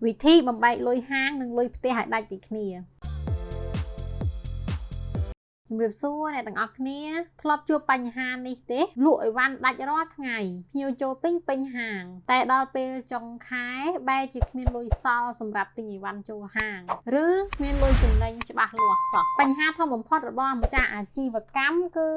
วิธีบำบัดลอยห้างนึงลอยเตะหายได้ปีกเนี่ยជំរាបសួរអ្នកទាំងអស់គ្នាធ្លាប់ជួបបញ្ហានេះទេលក់អីវ៉ាន់ដាច់រាល់ថ្ងៃភ្ញៀវចូលពេញហាងតែដល់ពេលចុងខែបែរជាគ្មានលុយសល់សម្រាប់ទិញអីវ៉ាន់ចូលហាងឬគ្មានលុយចំណេញច្បាស់លាស់សោះបញ្ហាធំបំផុតរបស់ម្ចាស់អាជីវកម្មគឺ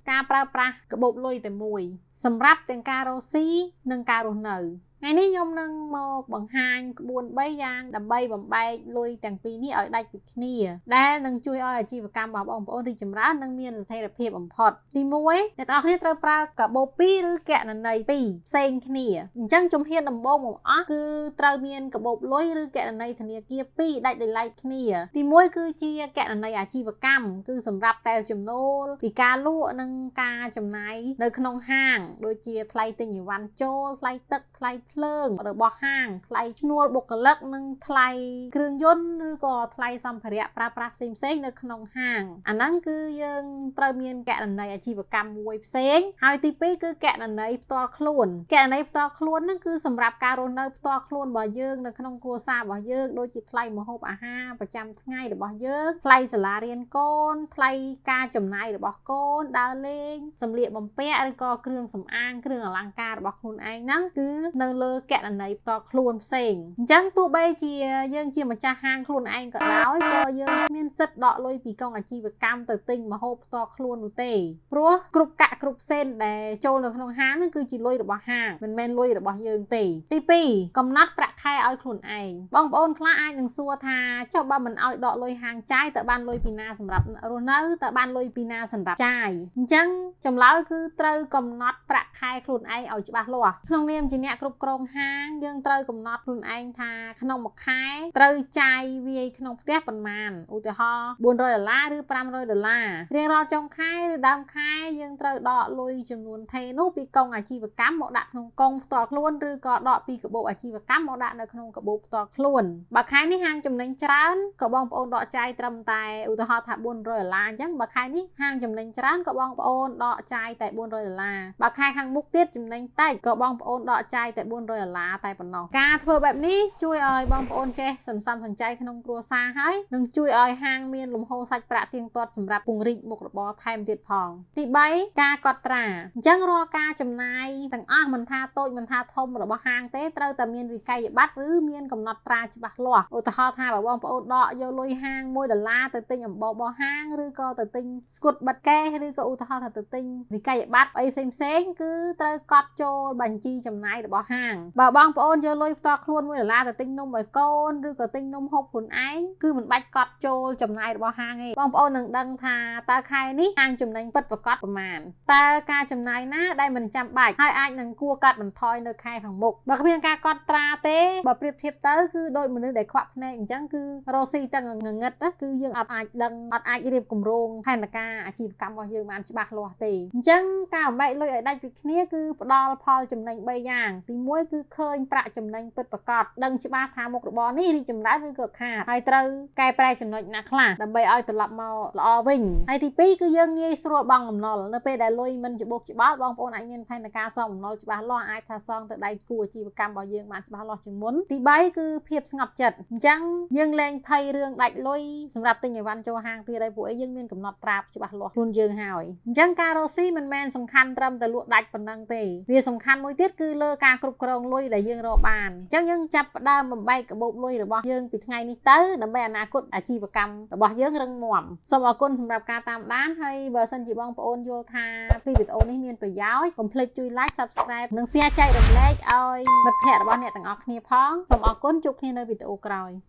ការប្រើប្រាស់កាបូបលុយតែមួយសម្រាប់ទាំងការរកស៊ីនិងការរស់នៅថ្ងៃនេះខ្ញុំនឹងមកបង្ហាញក្បួន3យ៉ាងដើម្បីបំបែកលុយទាំងពីរនេះឲ្យដាច់ពីគ្នាដែលនឹងជួយឲ្យអាជីវកម្មរបស់បងប្អូនរីកចម្រើននិងមានស្ថិរភាពបំផុតទី1អ្នកទាំងអស់គ្នាត្រូវប្រើកាបូប2ឬគណនី2ផ្សេងគ្នាអញ្ចឹងជំហានដំបូងបង្អស់គឺត្រូវមានកាបូបលុយឬគណនីធនាគារ2ដាច់ដោយឡែកគ្នាទី1គឺជាគណនីអាជីវកម្មគឺសម្រាប់តែចំណូលពីការលក់និងការចំណាយនៅក្នុងហាងដូចជាថ្លៃទិញអីវ៉ាន់ចូលថ្លៃទឹកថ្លៃភ្លើងរបស់ហាងថ្លៃឈ្នួលបុគ្គលិកនិងថ្លៃគ្រឿងយន្តឬក៏ថ្លៃសម្ភារៈប្រើប្រាស់ផ្សេងៗនៅក្នុងហាងអាហ្នឹងគឺយើងត្រូវមានគណនីអាជីវកម្មមួយផ្សេងហើយទី2គឺគណនីផ្ទាល់ខ្លួនគណនីផ្ទាល់ខ្លួនហ្នឹងគឺសម្រាប់ការរស់នៅផ្ទាល់ខ្លួនរបស់យើងនៅក្នុងគ្រួសាររបស់យើងដូចជាថ្លៃម្ហូបអាហារប្រចាំថ្ងៃរបស់យើងថ្លៃសាលារៀនកូនថ្លៃការចំណាយរបស់កូនដើរលេងសម្លៀកបំពាក់ឬក៏គ្រឿងសម្អាងគ្រឿងអលង្ការរបស់ខ្លួនឯងហ្នឹងគឺនៅលើគណនីផ្ទាល់ខ្លួនផ្សេងអញ្ចឹងទោះបីជាយើងជាម្ចាស់ហាងខ្លួនឯងក៏ដោយក៏យើងគ្មានសិទ្ធិដកលុយពីកងអាជីវកម្មទៅទិញម្ហូបផ្ទាល់ខ្លួននោះទេព្រោះគ្រប់កាក់គ្រប់សេនដែលចូលនៅក្នុងហាងនោះគឺជាលុយរបស់ហាងមិនមែនលុយរបស់យើងទេទី2កំណត់ប្រាក់ខែឲ្យខ្លួនឯងបងប្អូនខ្លះអាចនឹងសួរថាចុះបើមិនឲ្យដកលុយហាងចាយតើបានលុយពីណាសម្រាប់រស់នៅតើបានលុយពីណាសម្រាប់ចាយអញ្ចឹងចម្លើយគឺត្រូវកំណត់ប្រាក់ខែខ្លួនឯងឲ្យច្បាស់លាស់ក្នុងនាមជាអ្នកគ្រប់គ្រងហាងយើងត្រូវកំណត់ខ្លួនឯងថាក្នុងមួយខែត្រូវចាយវាយក្នុងផ្ទះប៉ុន្មានឧទាហរណ៍$400ឬ$500រៀងរាល់ចុងខែឬដើមខែយើងត្រូវដកលុយចំនួនថេរនោះពីកងអាជីវកម្មមកដាក់ក្នុងកងផ្ទាល់ខ្លួនឬក៏ដកពីកាបូបអាជីវកម្មមកដាក់នៅក្នុងកាបូបផ្ទាល់ខ្លួនបើខែនេះហាងចំណេញច្រើនក៏បងប្អូនដកចាយត្រឹមតែឧទាហរណ៍ថា$400អញ្ចឹងបើខែនេះហាងចំណេញច្រើនក៏បងប្អូនដកចាយតែ$400បើខែខាងមុខទៀតចំណេញតិចក៏បងប្អូនដកចាយតែ$400តែប៉ុណ្ណោះការធ្វើបែបនេះជួយឲ្យបងប្អូនចេះសន្សំសំចៃក្នុងគ្រួសារហើយនឹងជួយឲ្យហាងមានលំហូរសាច់ប្រាក់ទៀងទាត់សម្រាប់ពង្រីកមុខរបរថែមទៀតផងទី3ការកត់ត្រាអញ្ចឹងរាល់ការចំណាយទាំងអស់មិនថាតូចមិនថាធំរបស់ហាងទេត្រូវតែមានវិក័យប័ត្រឬមានកំណត់ត្រាច្បាស់លាស់ឧទាហរណ៍ថាបើបងប្អូនដកយកលុយហាង$1ទៅទិញអំបោសរបស់ហាងឬក៏ទៅទិញស្កុតបិទកេសឬក៏ឧទាហរណ៍ថាទៅទិញវិក័យប័ត្រអីផ្សេងៗគឺត្រូវកត់ចូលបញ្ជីចំណាយរបស់ហាងបើបងប្អូនយកលុយផ្ទាល់ខ្លួន$1ទៅទិញនំឲ្យកូនឬក៏ទិញនំហូបខ្លួនឯងគឺមិនបាច់កត់ចូលចំណាយរបស់ហាងទេបងប្អូននឹងដឹងថាតើខែនេះហាងចំណេញពិតប្រាកដប្រមាណតើការចំណាយណាដែលមិនចាំបាច់ហើយអាចនឹងគួរកាត់បន្ថយនៅខែខាងមុខបើគ្មានការកត់ត្រាទេបើប្រៀបធៀបទៅគឺដូចមនុស្សដែលខ្វាក់ភ្នែកអញ្ចឹងគឺរកស៊ីតែងងឹតគឺយើងអត់អាចដឹងអត់អាចរៀបគម្រោងផែនការអាជីវកម្មរបស់យើងបានច្បាស់លាស់ទេអញ្ចឹងការបំបែកលុយឲ្យដាច់ពីគ្នាគឺផ្ដល់ផលចំណេញ3យ៉ាងទី1គឺឃើញប្រាក់ចំណេញពិតប្រាកដដឹងច្បាស់ថាមុខរបរនេះរីកចម្រើនឬក៏ខាតហើយត្រូវកែប្រែចំណុចណាខ្លះដើម្បីឲ្យត្រឡប់មកល្អវិញហើយទី2គឺយើងងាយស្រួលបង់បំណុលនៅពេលដែលលុយមិនច្បុកច្បល់បងប្អូនអាចមានផែនការសងបំណុលច្បាស់លាស់អាចថាសងទៅដៃគូអាជីវកម្មរបស់យើងបានច្បាស់លាស់ជាងមុនទី3គឺភាពស្ងប់ចិត្តអញ្ចឹងយើងលែងភ័យរឿងដាច់លុយសម្រាប់ទិញអីវ៉ាន់ចូលហាងទៀតហើយពួកអីយើងមានកំណត់ត្រាច្បាស់លាស់ខ្លួនយើងហើយអញ្ចឹងការរកស៊ីមិនមែនសំខាន់ត្រឹមតែលក់ដាច់ប៉ុណ្ណឹងទេវាសំខាន់មួយទៀតគឺលើការគ្រប់គ្រងលុយដែលយើងរកបានអញ្ចឹងយើងចាប់ផ្ដើមបំបែកកាបូបលុយរបស់យើងពីថ្ងៃនេះទៅដើម្បីអនាគតអាជីវកម្មរបស់យើងរឹងមាំសូមអរគុណសម្រាប់ការតាមដានហើយបើសិនជាបងប្អូនយល់ថាវីដេអូនេះមានប្រយោជន៍កុំភ្លេចជួយ like subscribe និង share ចែករំលែកឲ្យមិត្តភ័ក្តិរបស់អ្នកទាំងអស់គ្នាផងសូមអរគុណជួបគ្នានៅវីដេអូក្រោយ